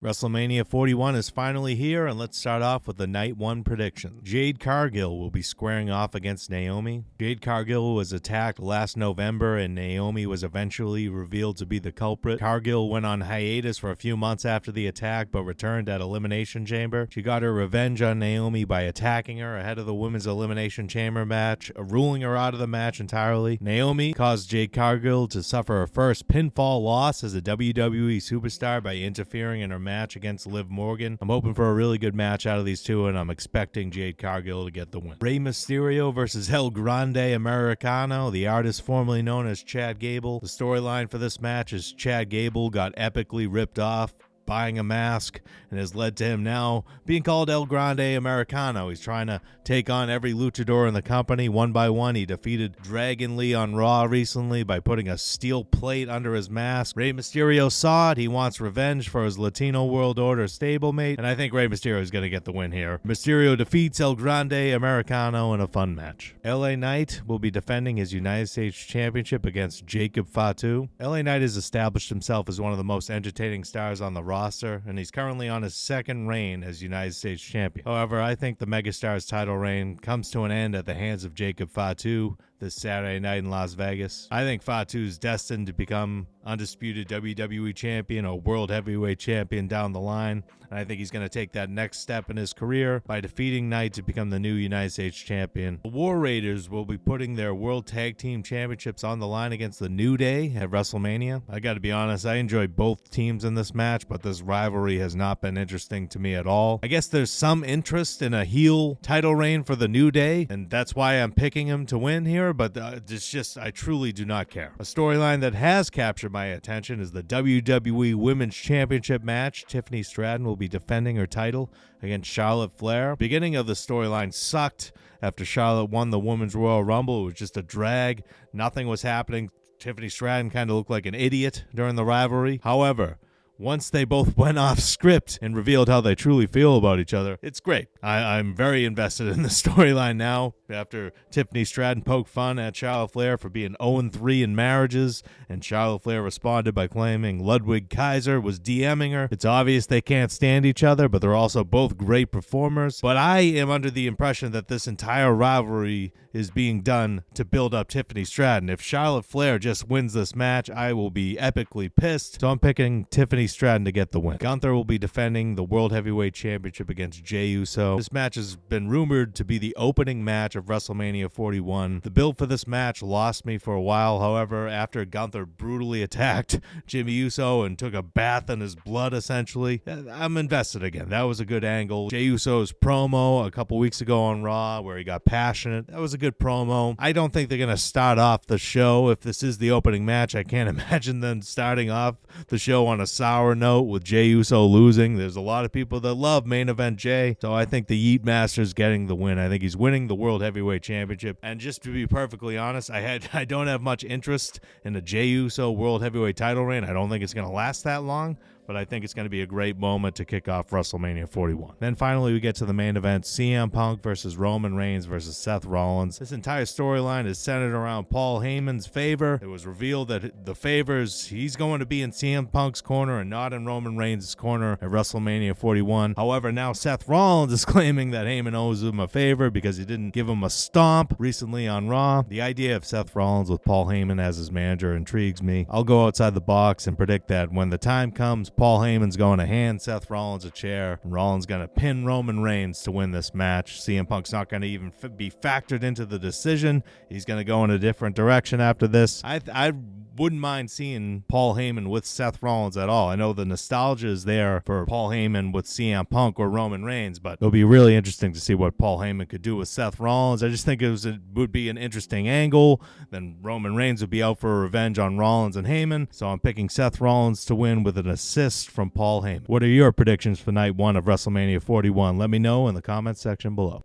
WrestleMania 41 is finally here, and let's start off with the Night 1 prediction. Jade Cargill will be squaring off against Naomi. Jade Cargill was attacked last November, and Naomi was eventually revealed to be the culprit. Cargill went on hiatus for a few months after the attack, but returned at Elimination Chamber. She got her revenge on Naomi by attacking her ahead of the Women's Elimination Chamber match, ruling her out of the match entirely. Naomi caused Jade Cargill to suffer her first pinfall loss as a WWE superstar by interfering in her match against Liv Morgan. I'm hoping for a really good match out of these two, and I'm expecting Jade Cargill to get the win. Rey Mysterio versus El Grande Americano, the artist formerly known as Chad Gable. The storyline for this match is Chad Gable got epically ripped off buying a mask, and has led to him now being called El Grande Americano. He's trying to take on every luchador in the company one by one. He defeated Dragon Lee on Raw recently by putting a steel plate under his mask. Rey Mysterio saw it. He wants revenge for his Latino World Order stablemate, and I think Rey Mysterio is going to get the win here. Mysterio defeats El Grande Americano in a fun match. LA Knight will be defending his United States Championship against Jacob Fatu. LA Knight has established himself as one of the most entertaining stars on the roster, and he's currently on his second reign as United States Champion. However, I think the Megastar's title reign comes to an end at the hands of Jacob Fatu this Saturday night in Las Vegas. I think Fatu's destined to become undisputed WWE champion or world heavyweight champion down the line, and I think he's going to take that next step in his career by defeating Knight to become the new United States champion. The War Raiders will be putting their World Tag Team Championships on the line against the New Day at WrestleMania. I got to be honest, I enjoyed both teams in this match, but this rivalry has not been interesting to me at all. I guess there's some interest in a heel title reign for the New Day, and that's why I'm picking him to win here, but it's just, I truly do not care. A storyline that has captured my attention is the WWE Women's Championship match. Tiffany Stratton will be defending her title against Charlotte Flair. Beginning of the storyline sucked after Charlotte won the Women's Royal Rumble. It was just a drag. Nothing was happening. Tiffany Stratton kind of looked like an idiot during the rivalry. However, once they both went off script and revealed how they truly feel about each other, it's great. I'm very invested in the storyline now. After Tiffany Stratton poked fun at Charlotte Flair for being 0-3 in marriages, and Charlotte Flair responded by claiming Ludwig Kaiser was DMing her. It's obvious they can't stand each other, but they're also both great performers. But I am under the impression that this entire rivalry is being done to build up Tiffany Stratton. If Charlotte Flair just wins this match, I will be epically pissed. So I'm picking Tiffany Stratton to get the win. Gunther will be defending the World Heavyweight Championship against Jey Uso. This match has been rumored to be the opening match of WrestleMania 41. The build for this match lost me for a while. However, after Gunther brutally attacked Jimmy Uso and took a bath in his blood, essentially, I'm invested again. That was a good angle. Jey Uso's promo a couple weeks ago on Raw where he got passionate, that was a good promo. I don't think they're going to start off the show. If this is the opening match, I can't imagine them starting off the show on a sour note with Jey Uso losing. There's a lot of people that love main event Jey, so I think the Yeet Master's getting the win. I think he's winning the World Heavyweight Championship. And just to be perfectly honest, I don't have much interest in the Jey Uso World Heavyweight title reign. I don't think it's going to last that long, but I think it's going to be a great moment to kick off WrestleMania 41. Then finally, we get to the main event, CM Punk versus Roman Reigns versus Seth Rollins. This entire storyline is centered around Paul Heyman's favor. It was revealed that the favors, he's going to be in CM Punk's corner and not in Roman Reigns' corner at WrestleMania 41. However, now Seth Rollins is claiming that Heyman owes him a favor because he didn't give him a stomp recently on Raw. The idea of Seth Rollins with Paul Heyman as his manager intrigues me. I'll go outside the box and predict that when the time comes, Paul Heyman's going to hand Seth Rollins a chair, and Rollins going to pin Roman Reigns to win this match. CM Punk's not going to even be factored into the decision. He's going to go in a different direction after this. I wouldn't mind seeing Paul Heyman with Seth Rollins at all. I know the nostalgia is there for Paul Heyman with CM Punk or Roman Reigns, but it'll be really interesting to see what Paul Heyman could do with Seth Rollins. I just think it would be an interesting angle. Then Roman Reigns would be out for revenge on Rollins and Heyman, so I'm picking Seth Rollins to win with an assist from Paul Heyman. What are your predictions for night one of WrestleMania 41? Let me know in the comments section below.